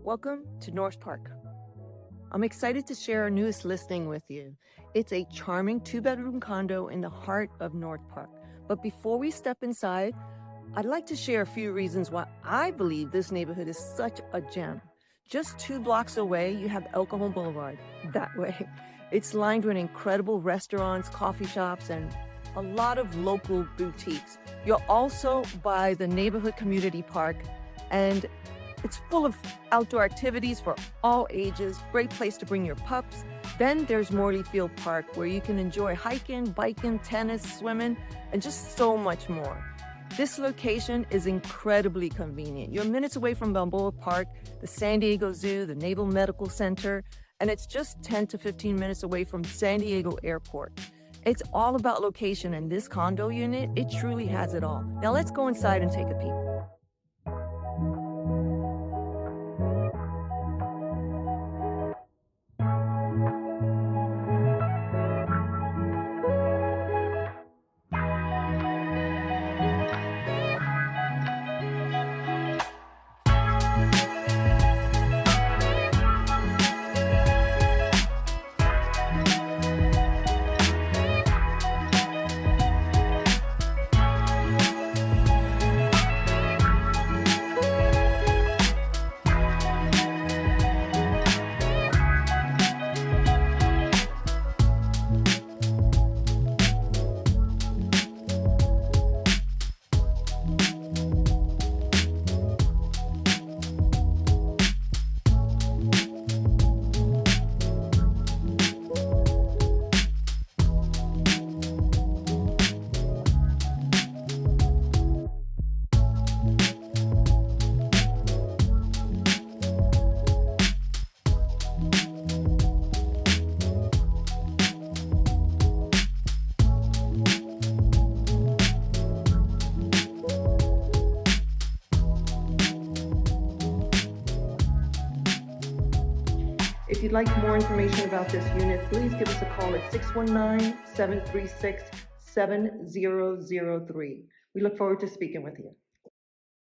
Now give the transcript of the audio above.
Welcome to North Park. I'm excited to share our newest listing with you. It's a charming 2-bedroom condo in the heart of North Park. But before we step inside, I'd like to share a few reasons why I believe this neighborhood is such a gem. Just 2 blocks away, you have El Cajon Boulevard, that way. It's lined with incredible restaurants, coffee shops, and a lot of local boutiques. You're also by the neighborhood community park, and it's full of outdoor activities for all ages, great place to bring your pups. Then there's Morley Field Park, where you can enjoy hiking, biking, tennis, swimming, and just so much more. This location is incredibly convenient. You're minutes away from Balboa Park, the San Diego Zoo, the Naval Medical Center, and it's just 10 to 15 minutes away from San Diego Airport. It's all about location, and this condo unit, it truly has it all. Now let's go inside and take a peek. If you'd like more information about this unit, please give us a call at 619-736-7003. We look forward to speaking with you.